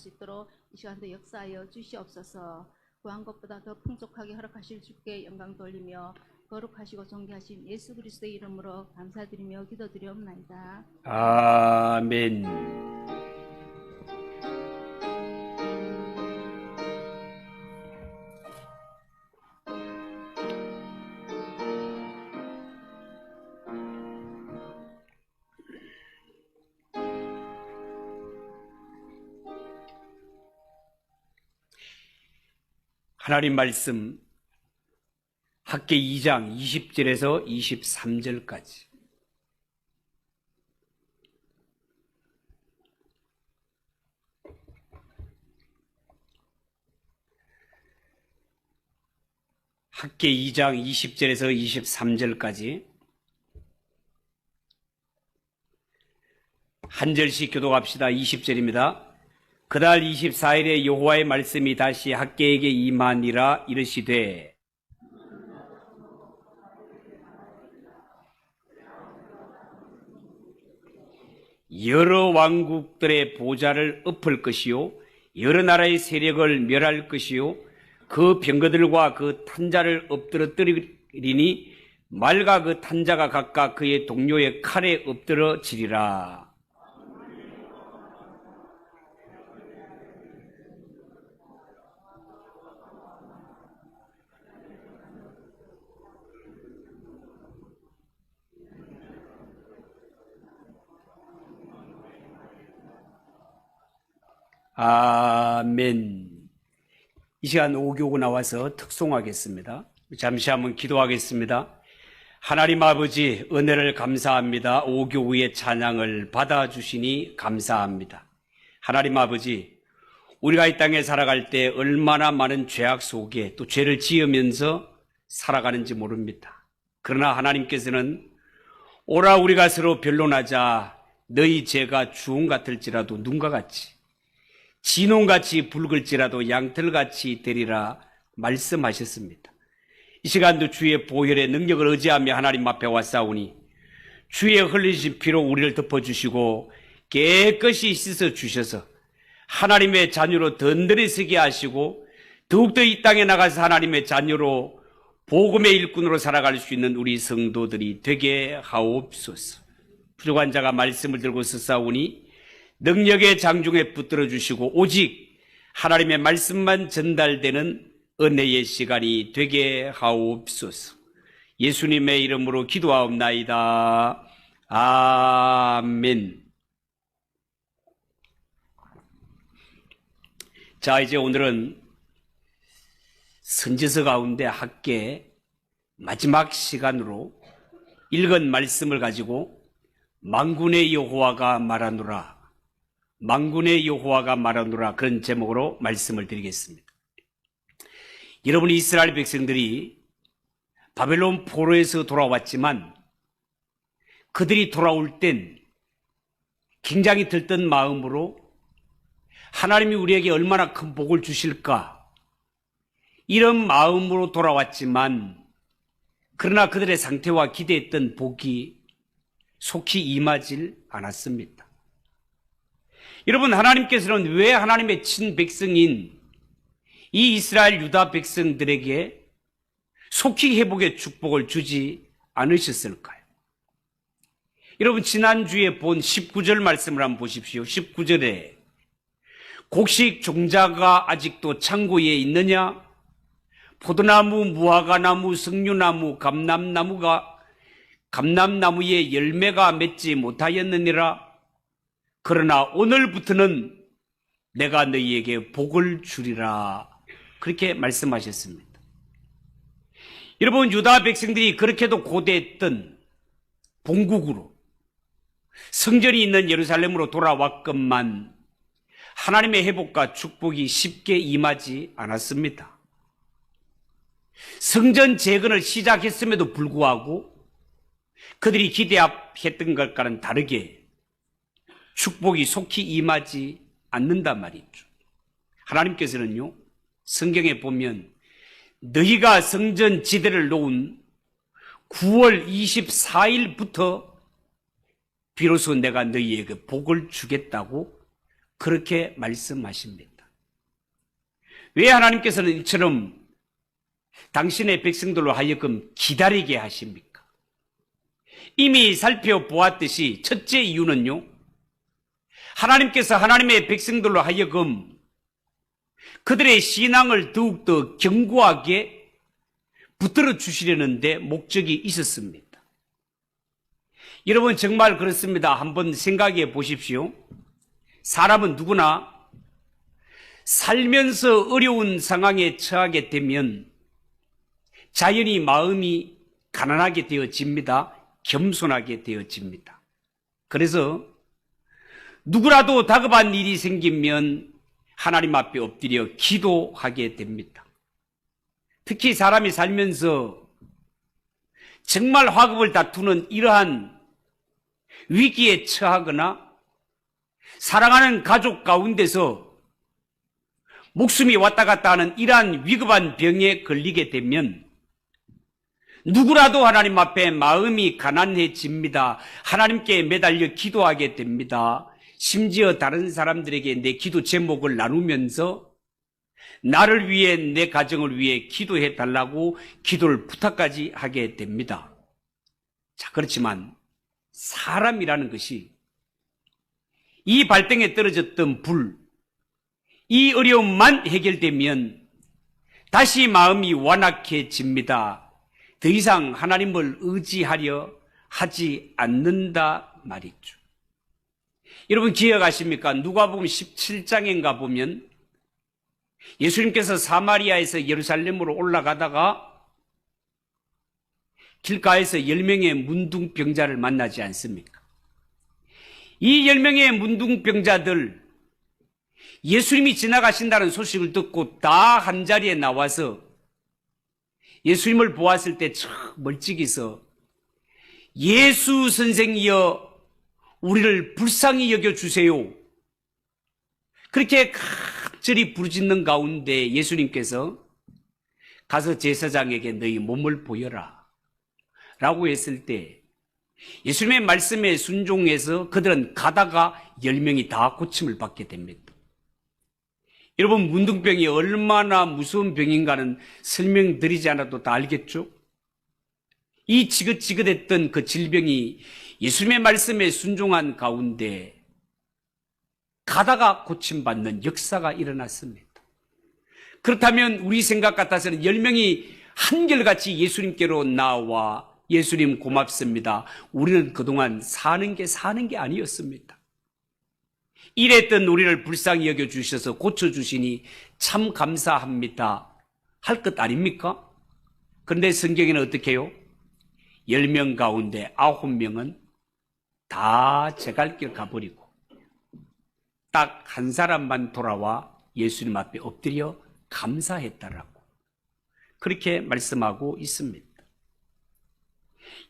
수 있도록 이 시간도 역사하여 주시옵소서. 구한 것보다 더 풍족하게 허락하실 주께 영광 돌리며 거룩하시고 존귀하신 예수 그리스도의 이름으로 감사드리며 기도드리옵나이다. 아멘. 하나님 말씀 학개 2장 20절에서 23절까지. 학개 2장 20절에서 23절까지 한 절씩 교독합시다. 20절입니다. 그달 24일에 여호와의 말씀이 다시 학개에게 임하니라. 이르시되 여러 왕국들의 보좌를 엎을 것이요 여러 나라의 세력을 멸할 것이요 그 병거들과 그 탄자를 엎드러뜨리니 말과 그 탄자가 각각 그의 동료의 칼에 엎드러지리라. 아멘. 이 시간 오교구 나와서 특송하겠습니다. 잠시 한번 기도하겠습니다. 하나님 아버지, 은혜를 감사합니다. 오교구의 찬양을 받아주시니 감사합니다. 하나님 아버지, 우리가 이 땅에 살아갈 때 얼마나 많은 죄악 속에 또 죄를 지으면서 살아가는지 모릅니다. 그러나 하나님께서는 오라 우리가 서로 변론하자. 너희 죄가 주홍 같을지라도 눈과 같이 진홍같이 붉을지라도 양털같이 되리라 말씀하셨습니다. 이 시간도 주의 보혈의 능력을 의지하며 하나님 앞에 왔사오니 주의 흘리신 피로 우리를 덮어주시고 깨끗이 씻어주셔서 하나님의 자녀로 든든히 서게 하시고 더욱더 이 땅에 나가서 하나님의 자녀로 복음의 일꾼으로 살아갈 수 있는 우리 성도들이 되게 하옵소서. 부족한 자가 말씀을 들고 서사오니 능력의 장중에 붙들어 주시고 오직 하나님의 말씀만 전달되는 은혜의 시간이 되게 하옵소서. 예수님의 이름으로 기도하옵나이다. 아멘. 자, 이제 오늘은 선지서 가운데 학개 마지막 시간으로 읽은 말씀을 가지고 만군의 여호와가 말하노라, 만군의 여호와가 말하노라, 그런 제목으로 말씀을 드리겠습니다. 여러분, 이스라엘 백성들이 바벨론 포로에서 돌아왔지만 그들이 돌아올 땐 굉장히 들뜬 마음으로 하나님이 우리에게 얼마나 큰 복을 주실까, 이런 마음으로 돌아왔지만 그러나 그들의 상태와 기대했던 복이 속히 임하질 않았습니다. 여러분, 하나님께서는 왜 하나님의 친백성인 이 이스라엘 유다 백성들에게 속히 회복의 축복을 주지 않으셨을까요? 여러분, 지난주에 본 19절 말씀을 한번 보십시오. 19절에 곡식 종자가 아직도 창고에 있느냐? 포도나무, 무화과나무, 석류나무, 감람나무에 열매가 맺지 못하였느니라. 그러나 오늘부터는 내가 너희에게 복을 주리라. 그렇게 말씀하셨습니다. 여러분, 유다 백성들이 그렇게도 고대했던 본국으로 성전이 있는 예루살렘으로 돌아왔건만 하나님의 회복과 축복이 쉽게 임하지 않았습니다. 성전 재건을 시작했음에도 불구하고 그들이 기대했던 것과는 다르게 축복이 속히 임하지 않는단 말이죠. 하나님께서는요, 성경에 보면 너희가 성전 지대를 놓은 9월 24일부터 비로소 내가 너희에게 복을 주겠다고 그렇게 말씀하십니다. 왜 하나님께서는 이처럼 당신의 백성들로 하여금 기다리게 하십니까? 이미 살펴보았듯이 첫째 이유는요, 하나님께서 하나님의 백성들로 하여금 그들의 신앙을 더욱더 견고하게 붙들어 주시려는 데 목적이 있었습니다. 여러분, 정말 그렇습니다. 한번 생각해 보십시오. 사람은 누구나 살면서 어려운 상황에 처하게 되면 자연히 마음이 가난하게 되어집니다. 겸손하게 되어집니다. 그래서 누구라도 다급한 일이 생기면 하나님 앞에 엎드려 기도하게 됩니다. 특히 사람이 살면서 정말 화급을 다투는 이러한 위기에 처하거나 사랑하는 가족 가운데서 목숨이 왔다 갔다 하는 이러한 위급한 병에 걸리게 되면 누구라도 하나님 앞에 마음이 가난해집니다. 하나님께 매달려 기도하게 됩니다. 심지어 다른 사람들에게 내 기도 제목을 나누면서 나를 위해, 내 가정을 위해 기도해 달라고 기도를 부탁까지 하게 됩니다. 자, 그렇지만 사람이라는 것이 이 발등에 떨어졌던 불, 이 어려움만 해결되면 다시 마음이 완악해집니다. 더 이상 하나님을 의지하려 하지 않는다 말이죠. 여러분 기억하십니까? 누가복음 17장인가 보면 예수님께서 사마리아에서 예루살렘으로 올라가다가 길가에서 10명의 문둥병자를 만나지 않습니까? 이 10명의 문둥병자들, 예수님이 지나가신다는 소식을 듣고 다 한자리에 나와서 예수님을 보았을 때 참 멀찍이서 예수 선생이여 우리를 불쌍히 여겨주세요. 그렇게 간절히 부르짖는 가운데 예수님께서 가서 제사장에게 너희 몸을 보여라 라고 했을 때 예수님의 말씀에 순종해서 그들은 가다가 10명이 다 고침을 받게 됩니다. 여러분, 문둥병이 얼마나 무서운 병인가는 설명드리지 않아도 다 알겠죠? 이 지긋지긋했던 그 질병이 예수님의 말씀에 순종한 가운데 가다가 고침받는 역사가 일어났습니다. 그렇다면 우리 생각 같아서는 10명이 한결같이 예수님께로 나와 예수님 고맙습니다. 우리는 그동안 사는 게 아니었습니다. 이랬던 우리를 불쌍히 여겨주셔서 고쳐주시니 참 감사합니다. 할 것 아닙니까? 그런데 성경에는 어떻게 해요? 10명 가운데 9명은 다 제갈길 가버리고 딱 한 사람만 돌아와 예수님 앞에 엎드려 감사했다라고 그렇게 말씀하고 있습니다.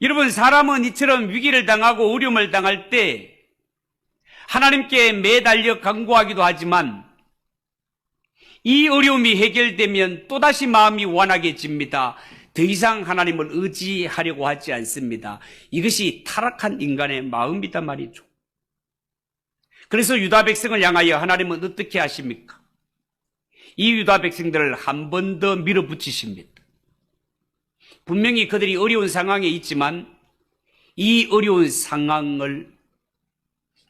여러분, 사람은 이처럼 위기를 당하고 어려움을 당할 때 하나님께 매달려 간구하기도 하지만 이 어려움이 해결되면 또다시 마음이 완악해집니다. 더 이상 하나님을 의지하려고 하지 않습니다. 이것이 타락한 인간의 마음이다 말이죠. 그래서 유다 백성을 향하여 하나님은 어떻게 하십니까? 이 유다 백성들을 한 번 더 밀어붙이십니다. 분명히 그들이 어려운 상황에 있지만 이 어려운 상황을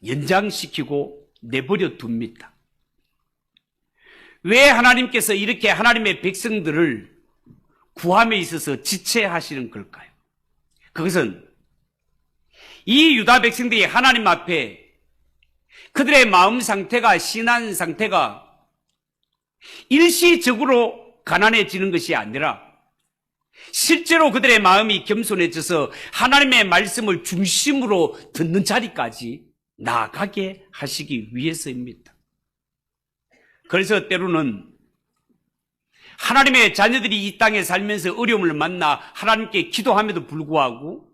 연장시키고 내버려 둡니다. 왜 하나님께서 이렇게 하나님의 백성들을 구함에 있어서 지체하시는 걸까요? 그것은 이 유다 백성들이 하나님 앞에 그들의 마음 상태가, 신앙 상태가 일시적으로 가난해지는 것이 아니라 실제로 그들의 마음이 겸손해져서 하나님의 말씀을 중심으로 듣는 자리까지 나아가게 하시기 위해서입니다. 그래서 때로는 하나님의 자녀들이 이 땅에 살면서 어려움을 만나 하나님께 기도함에도 불구하고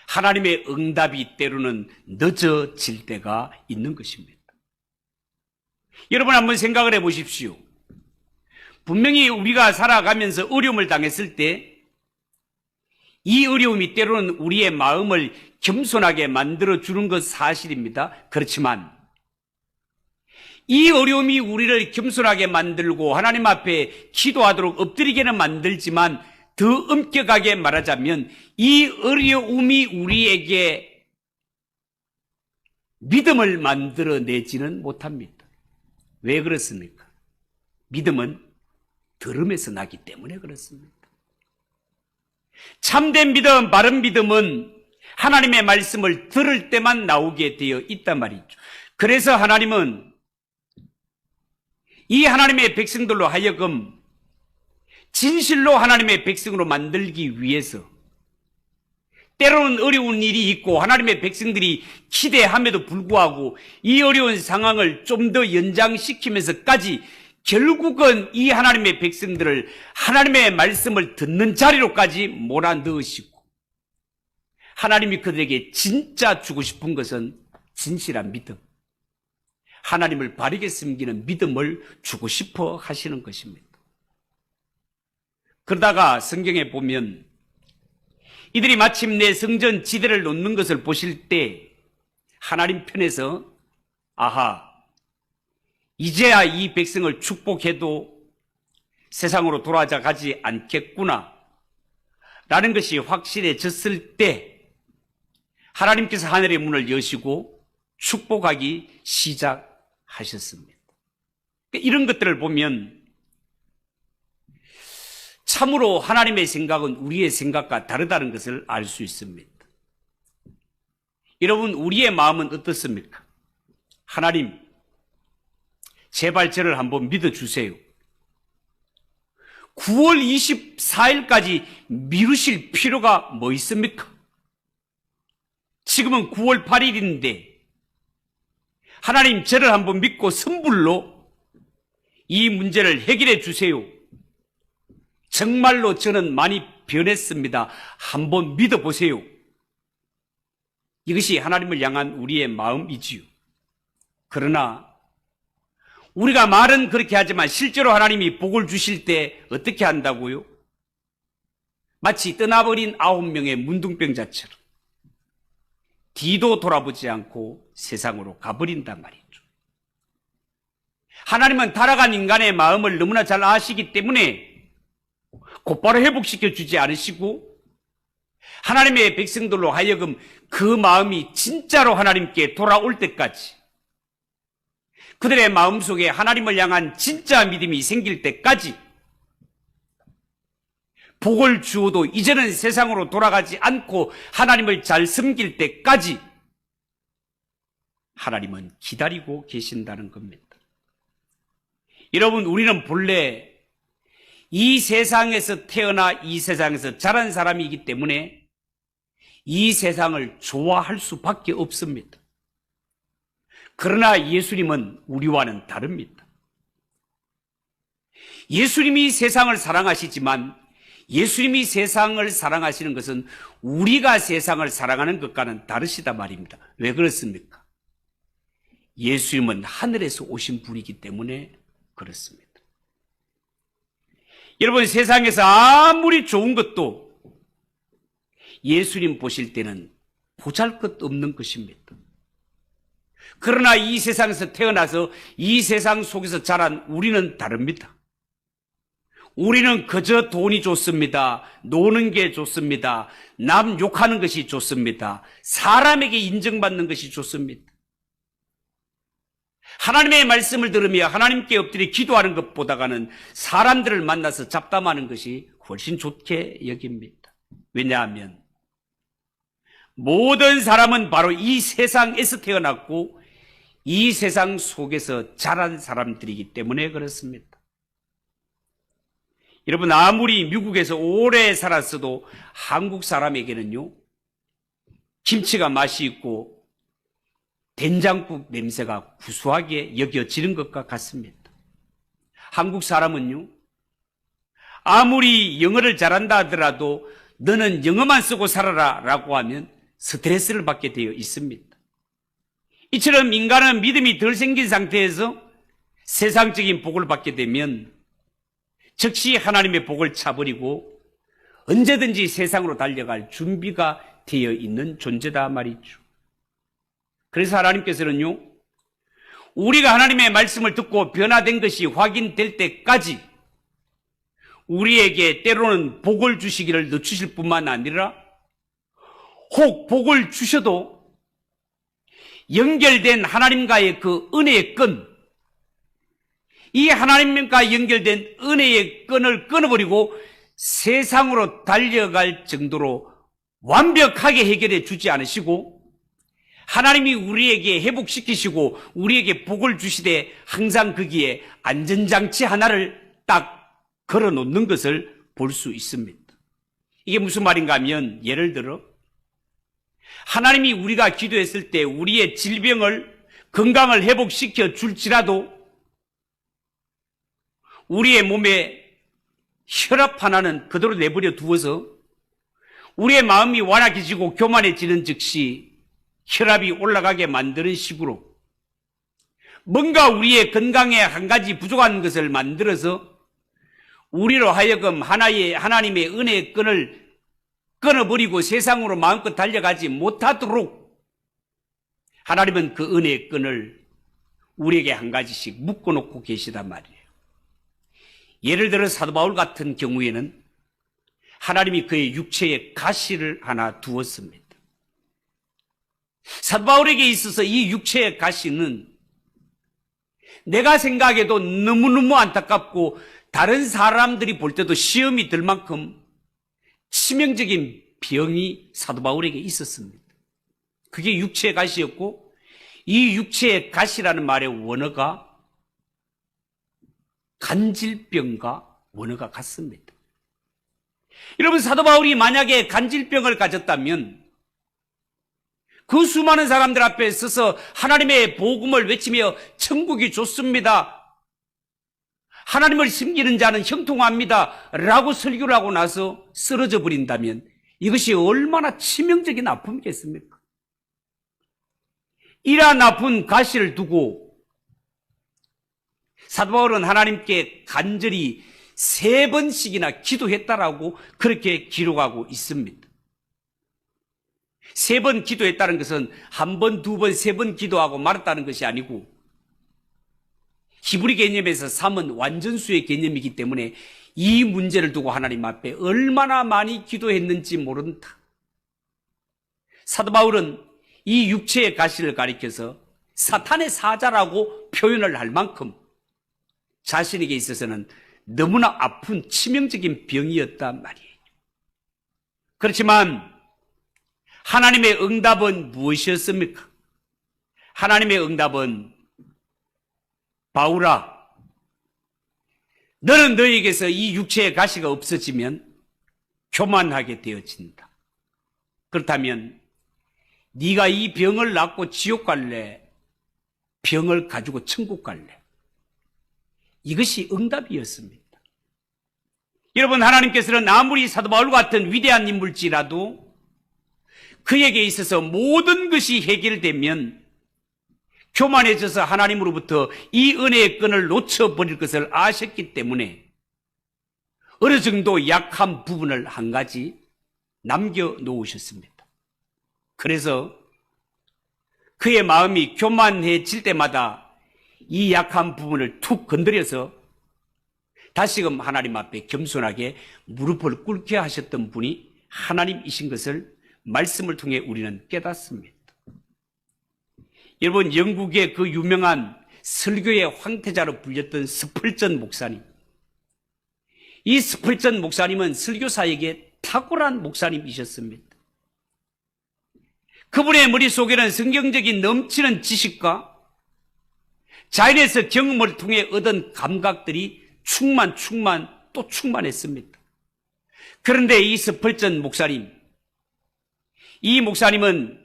하나님의 응답이 때로는 늦어질 때가 있는 것입니다. 여러분 한번 생각을 해 보십시오. 분명히 우리가 살아가면서 어려움을 당했을 때 이 어려움이 때로는 우리의 마음을 겸손하게 만들어주는 것 사실입니다. 그렇지만 이 어려움이 우리를 겸손하게 만들고 하나님 앞에 기도하도록 엎드리게는 만들지만 더 엄격하게 말하자면 이 어려움이 우리에게 믿음을 만들어내지는 못합니다. 왜 그렇습니까? 믿음은 들음에서 나기 때문에 그렇습니다. 참된 믿음, 바른 믿음은 하나님의 말씀을 들을 때만 나오게 되어 있단 말이죠. 그래서 하나님은 이 하나님의 백성들로 하여금 진실로 하나님의 백성으로 만들기 위해서 때로는 어려운 일이 있고 하나님의 백성들이 기대함에도 불구하고 이 어려운 상황을 좀 더 연장시키면서까지 결국은 이 하나님의 백성들을 하나님의 말씀을 듣는 자리로까지 몰아넣으시고 하나님이 그들에게 진짜 주고 싶은 것은 진실한 믿음, 하나님을 바르게 섬기는 믿음을 주고 싶어 하시는 것입니다. 그러다가 성경에 보면 이들이 마침내 성전 지대를 놓는 것을 보실 때 하나님 편에서 아하, 이제야 이 백성을 축복해도 세상으로 돌아가지 않겠구나 라는 것이 확실해졌을 때 하나님께서 하늘의 문을 여시고 축복하기 시작하셨습니다. 이런 것들을 보면 참으로 하나님의 생각은 우리의 생각과 다르다는 것을 알 수 있습니다. 여러분, 우리의 마음은 어떻습니까? 하나님, 제발 저를 한번 믿어주세요. 9월 24일까지 미루실 필요가 뭐 있습니까? 지금은 9월 8일인데 하나님 저를 한번 믿고 선불로 이 문제를 해결해 주세요. 정말로 저는 많이 변했습니다. 한번 믿어보세요. 이것이 하나님을 향한 우리의 마음이지요. 그러나 우리가 말은 그렇게 하지만 실제로 하나님이 복을 주실 때 어떻게 한다고요? 마치 떠나버린 9명의 문둥병자처럼 뒤도 돌아보지 않고 세상으로 가버린단 말이죠. 하나님은 타락한 인간의 마음을 너무나 잘 아시기 때문에 곧바로 회복시켜 주지 않으시고 하나님의 백성들로 하여금 그 마음이 진짜로 하나님께 돌아올 때까지, 그들의 마음속에 하나님을 향한 진짜 믿음이 생길 때까지, 복을 주어도 이제는 세상으로 돌아가지 않고 하나님을 잘 섬길 때까지 하나님은 기다리고 계신다는 겁니다. 여러분, 우리는 본래 이 세상에서 태어나 이 세상에서 자란 사람이기 때문에 이 세상을 좋아할 수밖에 없습니다. 그러나 예수님은 우리와는 다릅니다. 예수님이 세상을 사랑하시지만 예수님이 세상을 사랑하시는 것은 우리가 세상을 사랑하는 것과는 다르시다 말입니다. 왜 그렇습니까? 예수님은 하늘에서 오신 분이기 때문에 그렇습니다. 여러분, 세상에서 아무리 좋은 것도 예수님 보실 때는 보잘것없는 것입니다. 그러나 이 세상에서 태어나서 이 세상 속에서 자란 우리는 다릅니다. 우리는 그저 돈이 좋습니다. 노는 게 좋습니다. 남 욕하는 것이 좋습니다. 사람에게 인정받는 것이 좋습니다. 하나님의 말씀을 들으며 하나님께 엎드려 기도하는 것보다는 사람들을 만나서 잡담하는 것이 훨씬 좋게 여깁니다. 왜냐하면 모든 사람은 바로 이 세상에서 태어났고 이 세상 속에서 자란 사람들이기 때문에 그렇습니다. 여러분, 아무리 미국에서 오래 살았어도 한국 사람에게는요, 김치가 맛이 있고 된장국 냄새가 구수하게 여겨지는 것과 같습니다. 한국 사람은요, 아무리 영어를 잘한다 하더라도 너는 영어만 쓰고 살아라 라고 하면 스트레스를 받게 되어 있습니다. 이처럼 인간은 믿음이 덜 생긴 상태에서 세상적인 복을 받게 되면 즉시 하나님의 복을 차버리고 언제든지 세상으로 달려갈 준비가 되어 있는 존재다 말이죠. 그래서 하나님께서는요, 우리가 하나님의 말씀을 듣고 변화된 것이 확인될 때까지 우리에게 때로는 복을 주시기를 늦추실 뿐만 아니라 혹 복을 주셔도 연결된 하나님과의 그 은혜의 끈, 이 하나님과 연결된 은혜의 끈을 끊어버리고 세상으로 달려갈 정도로 완벽하게 해결해 주지 않으시고 하나님이 우리에게 회복시키시고 우리에게 복을 주시되 항상 거기에 안전장치 하나를 딱 걸어놓는 것을 볼 수 있습니다. 이게 무슨 말인가 하면 예를 들어 하나님이 우리가 기도했을 때 우리의 질병을 건강을 회복시켜 줄지라도 우리의 몸에 혈압 하나는 그대로 내버려 두어서 우리의 마음이 완악해지고 교만해지는 즉시 혈압이 올라가게 만드는 식으로 뭔가 우리의 건강에 한 가지 부족한 것을 만들어서 우리로 하여금 하나님의 은혜의 끈을 끊어버리고 세상으로 마음껏 달려가지 못하도록 하나님은 그 은혜의 끈을 우리에게 한 가지씩 묶어놓고 계시단 말이에요. 예를 들어 사도 바울 같은 경우에는 하나님이 그의 육체에 가시를 하나 두었습니다. 사도 바울에게 있어서 이 육체의 가시는 내가 생각해도 너무너무 안타깝고 다른 사람들이 볼 때도 시험이 들 만큼 치명적인 병이 사도 바울에게 있었습니다. 그게 육체의 가시였고 이 육체의 가시라는 말의 원어가 간질병과 원어가 같습니다. 여러분, 사도 바울이 만약에 간질병을 가졌다면 그 수많은 사람들 앞에 서서 하나님의 복음을 외치며 천국이 좋습니다, 하나님을 섬기는 자는 형통합니다 라고 설교를 하고 나서 쓰러져 버린다면 이것이 얼마나 치명적인 아픔이겠습니까? 이러한 아픈 가시를 두고 사도 바울은 하나님께 간절히 3번씩이나 기도했다라고 그렇게 기록하고 있습니다. 3번 기도했다는 것은 1번, 2번, 3번 기도하고 말았다는 것이 아니고 히브리 개념에서 3은 완전수의 개념이기 때문에 이 문제를 두고 하나님 앞에 얼마나 많이 기도했는지 모른다. 사도 바울은 이 육체의 가시를 가리켜서 사탄의 사자라고 표현을 할 만큼 자신에게 있어서는 너무나 아픈 치명적인 병이었단 말이에요. 그렇지만 하나님의 응답은 무엇이었습니까? 하나님의 응답은 바울아, 너는 너에게서 이 육체의 가시가 없어지면 교만하게 되어진다. 그렇다면 네가 이 병을 낫고 지옥 갈래? 병을 가지고 천국 갈래? 이것이 응답이었습니다. 여러분, 하나님께서는 아무리 사도 바울 같은 위대한 인물지라도 그에게 있어서 모든 것이 해결되면 교만해져서 하나님으로부터 이 은혜의 끈을 놓쳐버릴 것을 아셨기 때문에 어느 정도 약한 부분을 한 가지 남겨놓으셨습니다. 그래서 그의 마음이 교만해질 때마다 이 약한 부분을 툭 건드려서 다시금 하나님 앞에 겸손하게 무릎을 꿇게 하셨던 분이 하나님이신 것을 말씀을 통해 우리는 깨닫습니다. 여러분, 영국의 그 유명한 설교의 황태자로 불렸던 스펄전 목사님, 이 스펄전 목사님은 설교사에게 탁월한 목사님이셨습니다. 그분의 머릿속에는 성경적인 넘치는 지식과 자연에서 경험을 통해 얻은 감각들이 또 충만했습니다. 그런데 이 스펄전 목사님, 이 목사님은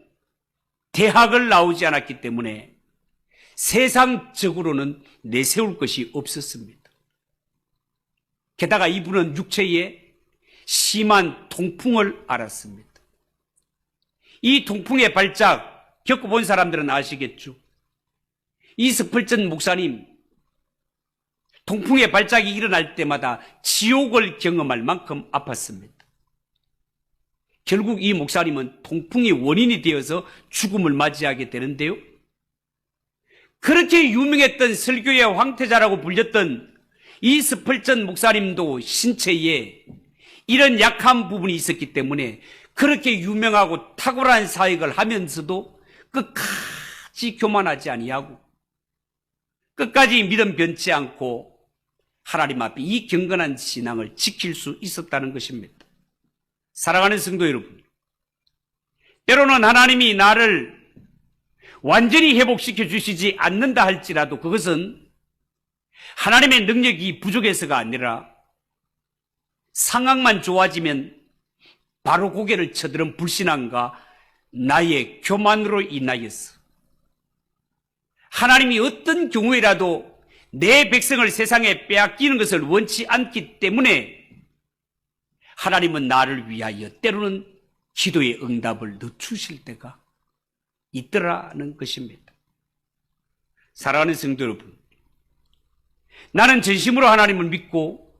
대학을 나오지 않았기 때문에 세상적으로는 내세울 것이 없었습니다. 게다가 이분은 육체에 심한 통풍을 앓았습니다. 이 통풍의 발작 겪어본 사람들은 아시겠죠? 이 스펄전 목사님, 통풍의 발작이 일어날 때마다 지옥을 경험할 만큼 아팠습니다. 결국 이 목사님은 통풍이 원인이 되어서 죽음을 맞이하게 되는데요, 그렇게 유명했던 설교의 황태자라고 불렸던 이 스펄전 목사님도 신체에 이런 약한 부분이 있었기 때문에 그렇게 유명하고 탁월한 사역을 하면서도 끝까지 교만하지 아니하고 끝까지 믿음 변치 않고 하나님 앞에 이 경건한 신앙을 지킬 수 있었다는 것입니다. 사랑하는 성도 여러분, 때로는 하나님이 나를 완전히 회복시켜 주시지 않는다 할지라도 그것은 하나님의 능력이 부족해서가 아니라 상황만 좋아지면 바로 고개를 쳐드는 불신앙과 나의 교만으로 인하여서 하나님이 어떤 경우에라도 내 백성을 세상에 빼앗기는 것을 원치 않기 때문에 하나님은 나를 위하여 때로는 기도의 응답을 늦추실 때가 있더라는 것입니다. 사랑하는 성도 여러분, 나는 진심으로 하나님을 믿고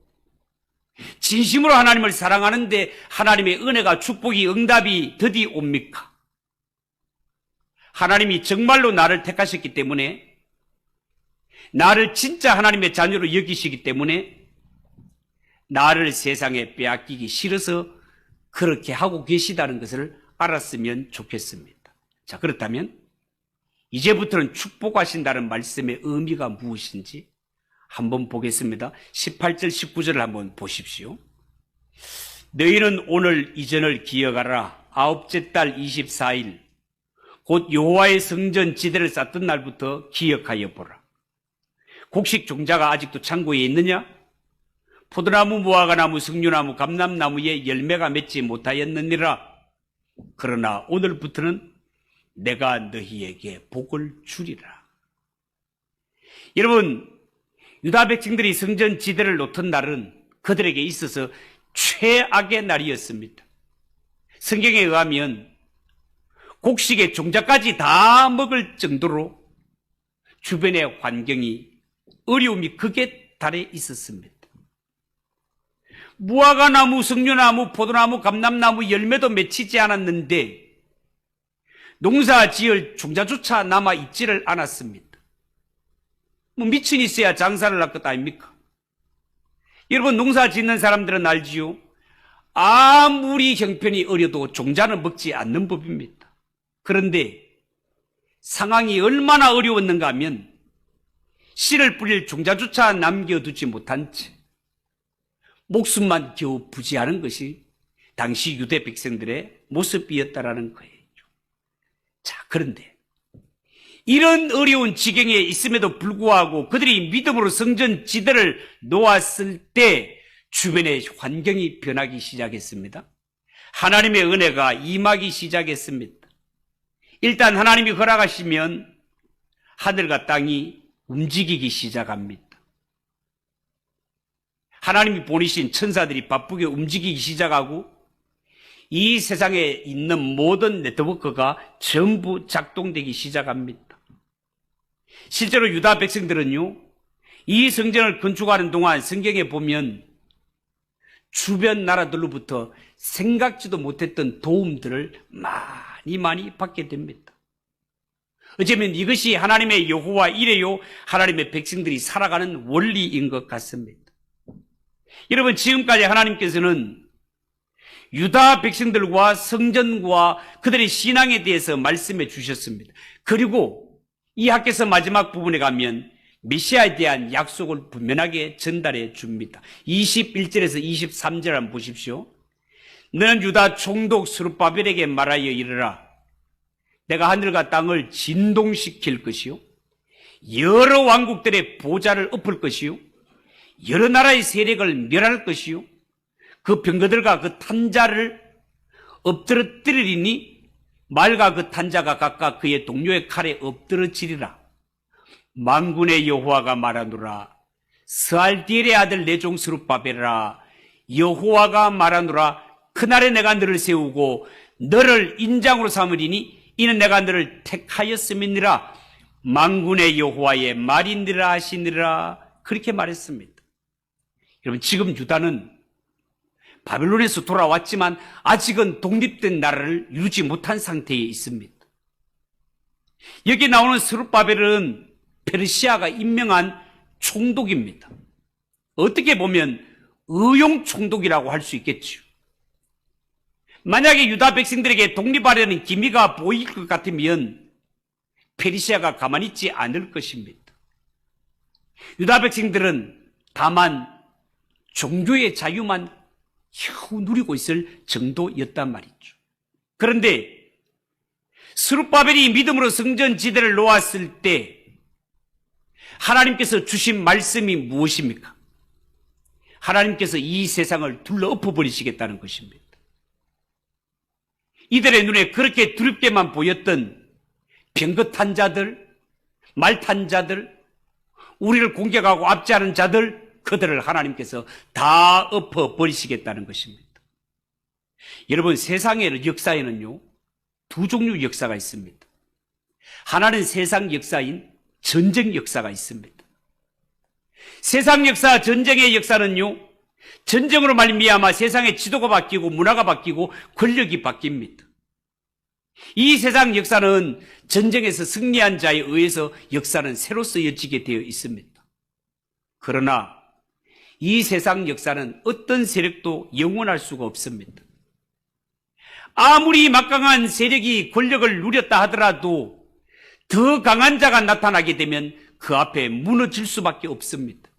진심으로 하나님을 사랑하는데 하나님의 은혜가 축복이 응답이 더디 옵니까? 하나님이 정말로 나를 택하셨기 때문에 나를 진짜 하나님의 자녀로 여기시기 때문에 나를 세상에 빼앗기기 싫어서 그렇게 하고 계시다는 것을 알았으면 좋겠습니다. 자, 그렇다면 이제부터는 축복하신다는 말씀의 의미가 무엇인지 한번 보겠습니다. 18절 19절을 한번 보십시오. 너희는 오늘 이전을 기억하라. 아홉째 달 24일 곧 여호와의 성전 지대를 쌓던 날부터 기억하여 보라. 곡식 종자가 아직도 창고에 있느냐? 포도나무, 무화과나무, 석류나무, 감람나무에 열매가 맺지 못하였느니라. 그러나 오늘부터는 내가 너희에게 복을 주리라. 여러분, 유다 백성들이 성전 지대를 놓던 날은 그들에게 있어서 최악의 날이었습니다. 성경에 의하면 곡식의 종자까지 다 먹을 정도로 주변의 환경이 어려움이 극에 달해 있었습니다. 무화과나무, 석류나무, 포도나무, 감람나무 열매도 맺히지 않았는데 농사 지을 종자조차 남아 있지를 않았습니다. 뭐 미천이 있어야 장사를 할 것 아닙니까? 여러분, 농사 짓는 사람들은 알지요? 아무리 형편이 어려도 종자는 먹지 않는 법입니다. 그런데 상황이 얼마나 어려웠는가 하면 씨를 뿌릴 종자조차 남겨두지 못한 채 목숨만 겨우 부지하는 것이 당시 유대 백성들의 모습이었다라는 거예요. 자, 그런데 이런 어려운 지경에 있음에도 불구하고 그들이 믿음으로 성전 지대를 놓았을 때 주변의 환경이 변하기 시작했습니다. 하나님의 은혜가 임하기 시작했습니다. 일단 하나님이 허락하시면 하늘과 땅이 움직이기 시작합니다. 하나님이 보내신 천사들이 바쁘게 움직이기 시작하고 이 세상에 있는 모든 네트워크가 전부 작동되기 시작합니다. 실제로 유다 백성들은요, 이 성전을 건축하는 동안 성경에 보면 주변 나라들로부터 생각지도 못했던 도움들을 많이 받게 됩니다. 어쩌면 이것이 하나님의 여호와 이레요 하나님의 백성들이 살아가는 원리인 것 같습니다. 여러분, 지금까지 하나님께서는 유다 백성들과 성전과 그들의 신앙에 대해서 말씀해 주셨습니다. 그리고 이 학교에서 마지막 부분에 가면 메시아에 대한 약속을 분명하게 전달해 줍니다. 21절에서 23절 한번 보십시오. 너는 유다 총독 스룹바벨에게 말하여 이르라. 내가 하늘과 땅을 진동시킬 것이요, 여러 왕국들의 보좌를 엎을 것이요, 여러 나라의 세력을 멸할 것이요, 그 병거들과 그 탄자를 엎드러뜨리니 말과 그 탄자가 각각 그의 동료의 칼에 엎드러지리라. 만군의 여호와가 말하노라. 스알디엘의 아들 내 종 스룹바벨아, 여호와가 말하노라. 그날에 내가 너를 세우고 너를 인장으로 삼으리니 이는 내가 너를 택하였음이니라. 만군의 여호와의 말이니라 하시니라. 그렇게 말했습니다. 여러분, 지금 유다는 바벨론에서 돌아왔지만 아직은 독립된 나라를 이루지 못한 상태에 있습니다. 여기 나오는 스룹바벨은 페르시아가 임명한 총독입니다. 어떻게 보면 의용 총독이라고 할 수 있겠죠. 만약에 유다 백성들에게 독립하려는 기미가 보일 것 같으면 페르시아가 가만히 있지 않을 것입니다. 유다 백성들은 다만 종교의 자유만 겨우 누리고 있을 정도였단 말이죠. 그런데 스룹바벨이 믿음으로 성전 지대를 놓았을 때 하나님께서 주신 말씀이 무엇입니까? 하나님께서 이 세상을 둘러 엎어버리시겠다는 것입니다. 이들의 눈에 그렇게 두렵게만 보였던 병거 탄 자들, 말 탄 자들, 우리를 공격하고 압제하는 자들, 그들을 하나님께서 다 엎어버리시겠다는 것입니다. 여러분, 세상의 역사에는요, 두 종류 역사가 있습니다. 하나는 세상 역사인 전쟁 역사가 있습니다. 세상 역사, 전쟁의 역사는요, 전쟁으로 말미암아 세상의 지도가 바뀌고 문화가 바뀌고 권력이 바뀝니다. 이 세상 역사는 전쟁에서 승리한 자에 의해서 역사는 새로 쓰여지게 되어 있습니다. 그러나 이 세상 역사는 어떤 세력도 영원할 수가 없습니다. 아무리 막강한 세력이 권력을 누렸다 하더라도 더 강한 자가 나타나게 되면 그 앞에 무너질 수밖에 없습니다.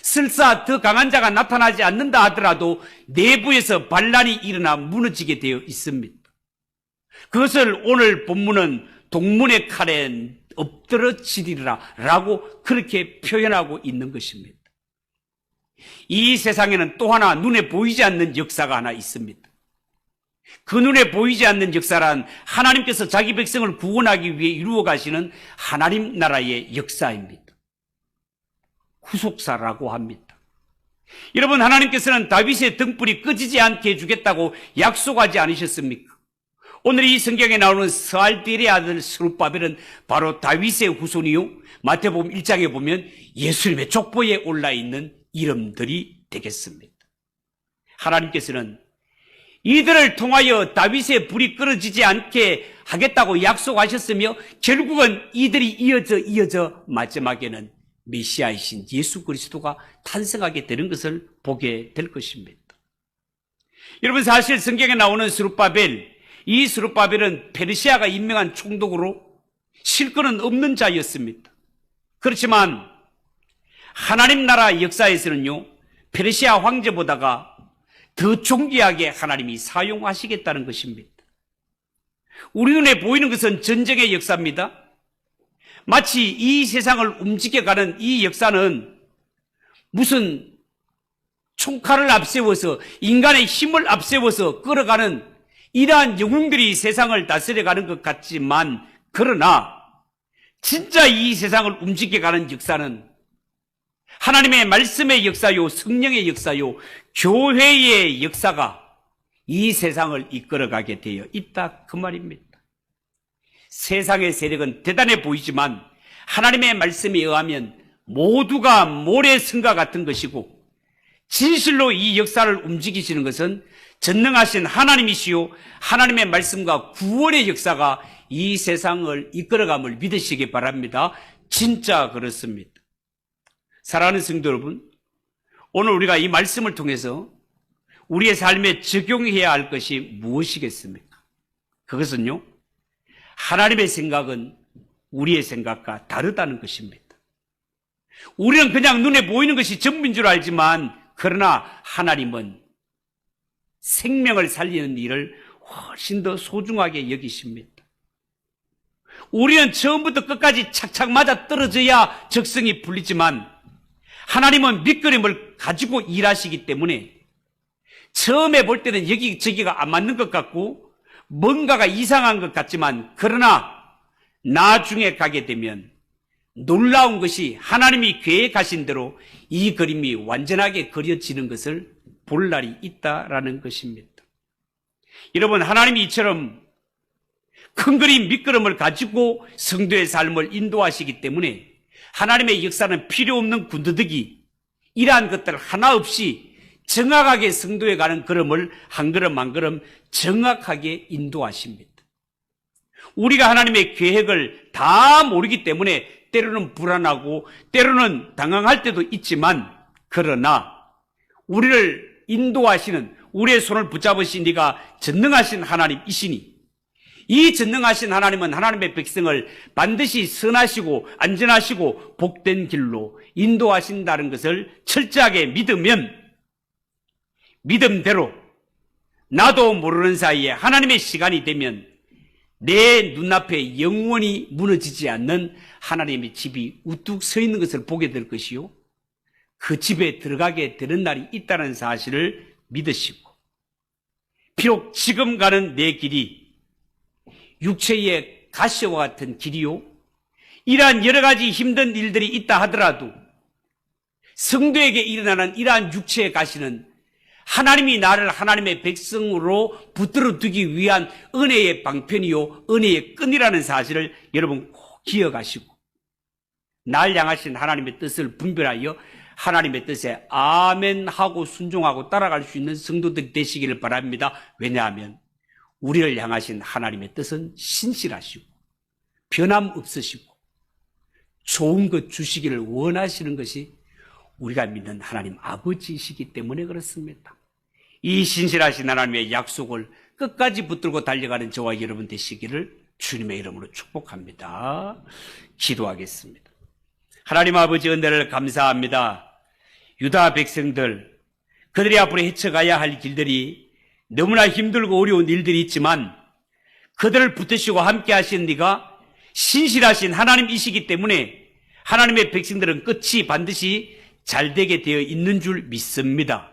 설사 더 강한 자가 나타나지 않는다 하더라도 내부에서 반란이 일어나 무너지게 되어 있습니다. 그것을 오늘 본문은 동문의 칼에 엎드러지리라 라고 그렇게 표현하고 있는 것입니다. 이 세상에는 또 하나 눈에 보이지 않는 역사가 하나 있습니다. 그 눈에 보이지 않는 역사란 하나님께서 자기 백성을 구원하기 위해 이루어 가시는 하나님 나라의 역사입니다. 후속사라고 합니다. 여러분, 하나님께서는 다윗의 등불이 꺼지지 않게 해주겠다고 약속하지 않으셨습니까? 오늘 이 성경에 나오는 스알디엘의 아들 스룹바벨은 바로 다윗의 후손이요, 마태복음 1장에 보면 예수님의 족보에 올라있는 이름들이 되겠습니다. 하나님께서는 이들을 통하여 다윗의 불이 끊어지지 않게 하겠다고 약속하셨으며 결국은 이들이 이어져 마지막에는 메시아이신 예수 그리스도가 탄생하게 되는 것을 보게 될 것입니다. 여러분, 사실 성경에 나오는 스룹바벨, 이 스룹바벨은 페르시아가 임명한 총독으로 실권은 없는 자였습니다. 그렇지만 하나님 나라 역사에서는요, 페르시아 황제보다가 더 존귀하게 하나님이 사용하시겠다는 것입니다. 우리 눈에 보이는 것은 전쟁의 역사입니다. 마치 이 세상을 움직여가는 이 역사는 무슨 총칼을 앞세워서 인간의 힘을 앞세워서 끌어가는 이러한 영웅들이 세상을 다스려가는 것 같지만, 그러나 진짜 이 세상을 움직여가는 역사는 하나님의 말씀의 역사요, 성령의 역사요, 교회의 역사가 이 세상을 이끌어가게 되어 있다, 그 말입니다. 세상의 세력은 대단해 보이지만 하나님의 말씀에 의하면 모두가 모래성과 같은 것이고, 진실로 이 역사를 움직이시는 것은 전능하신 하나님이시요, 하나님의 말씀과 구원의 역사가 이 세상을 이끌어감을 믿으시기 바랍니다. 진짜 그렇습니다. 사랑하는 성도 여러분, 오늘 우리가 이 말씀을 통해서 우리의 삶에 적용해야 할 것이 무엇이겠습니까? 그것은요, 하나님의 생각은 우리의 생각과 다르다는 것입니다. 우리는 그냥 눈에 보이는 것이 전부인 줄 알지만, 그러나 하나님은 생명을 살리는 일을 훨씬 더 소중하게 여기십니다. 우리는 처음부터 끝까지 착착 맞아 떨어져야 적성이 풀리지만, 하나님은 밑그림을 가지고 일하시기 때문에 처음에 볼 때는 여기저기가 안 맞는 것 같고 뭔가가 이상한 것 같지만, 그러나 나중에 가게 되면 놀라운 것이 하나님이 계획하신 대로 이 그림이 완전하게 그려지는 것을 볼 날이 있다라는 것입니다. 여러분, 하나님이 이처럼 큰 그림 밑그림을 가지고 성도의 삶을 인도하시기 때문에 하나님의 역사는 필요 없는 군더더기, 이러한 것들 하나 없이 정확하게 성도에 가는 걸음을 한 걸음 한 걸음 정확하게 인도하십니다. 우리가 하나님의 계획을 다 모르기 때문에 때로는 불안하고 때로는 당황할 때도 있지만, 그러나 우리를 인도하시는, 우리의 손을 붙잡으신 네가 전능하신 하나님이시니, 이 전능하신 하나님은 하나님의 백성을 반드시 선하시고 안전하시고 복된 길로 인도하신다는 것을 철저하게 믿으면, 믿음대로 나도 모르는 사이에 하나님의 시간이 되면 내 눈앞에 영원히 무너지지 않는 하나님의 집이 우뚝 서 있는 것을 보게 될 것이요, 그 집에 들어가게 되는 날이 있다는 사실을 믿으시고, 비록 지금 가는 내 길이 육체의 가시와 같은 길이요, 이러한 여러 가지 힘든 일들이 있다 하더라도 성도에게 일어나는 이러한 육체의 가시는 하나님이 나를 하나님의 백성으로 붙들어 두기 위한 은혜의 방편이요, 은혜의 끈이라는 사실을 여러분 꼭 기억하시고, 날 향하신 하나님의 뜻을 분별하여 하나님의 뜻에 아멘하고 순종하고 따라갈 수 있는 성도들 되시기를 바랍니다. 왜냐하면 우리를 향하신 하나님의 뜻은 신실하시고 변함없으시고 좋은 것 주시기를 원하시는 것이 우리가 믿는 하나님 아버지이시기 때문에 그렇습니다. 이 신실하신 하나님의 약속을 끝까지 붙들고 달려가는 저와 여러분 되시기를 주님의 이름으로 축복합니다. 기도하겠습니다. 하나님 아버지, 은혜를 감사합니다. 유다 백성들, 그들이 앞으로 헤쳐가야 할 길들이 너무나 힘들고 어려운 일들이 있지만 그들을 붙드시고 함께 하신 네가 신실하신 하나님이시기 때문에 하나님의 백성들은 끝이 반드시 잘 되게 되어 있는 줄 믿습니다.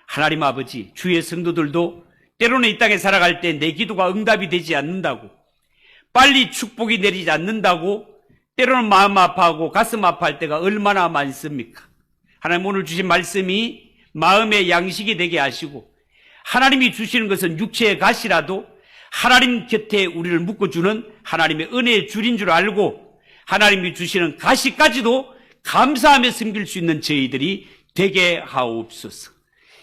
하나님 아버지, 주의 성도들도 때로는 이 땅에 살아갈 때 내 기도가 응답이 되지 않는다고, 빨리 축복이 내리지 않는다고 때로는 마음 아파하고 가슴 아파할 때가 얼마나 많습니까? 하나님, 오늘 주신 말씀이 마음의 양식이 되게 하시고, 하나님이 주시는 것은 육체의 가시라도 하나님 곁에 우리를 묶어주는 하나님의 은혜의 줄인 줄 알고, 하나님이 주시는 가시까지도 감사하며 섬길 수 있는 저희들이 되게 하옵소서.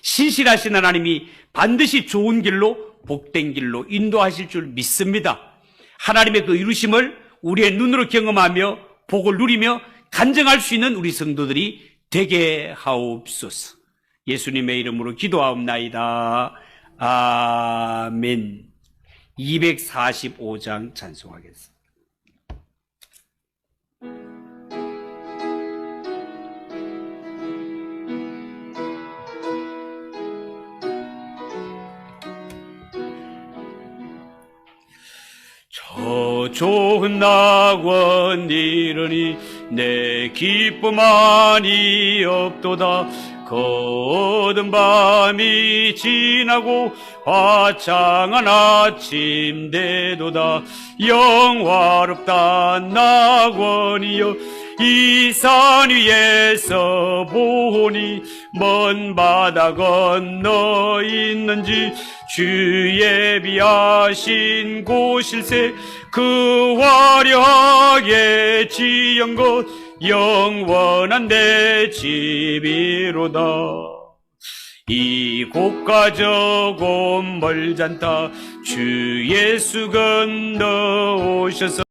신실하신 하나님이 반드시 좋은 길로, 복된 길로 인도하실 줄 믿습니다. 하나님의 그 이루심을 우리의 눈으로 경험하며 복을 누리며 간증할 수 있는 우리 성도들이 되게 하옵소서. 예수님의 이름으로 기도하옵나이다. 아멘. 245장 찬송하겠습니다. 저 좋은 낙원 이르니 내 기쁨만이 없도다. 거든 밤이 지나고 화창한 아침 되도다. 영화롭다 낙원이여 이 산 위에서 보니 먼 바다 건너 있는지 주 예비하신 곳일세. 그 화려하게 지은 곳 영원한 내 집이로다. 이곳과 저곳 멀잖다. 주 예수 건너 오셔서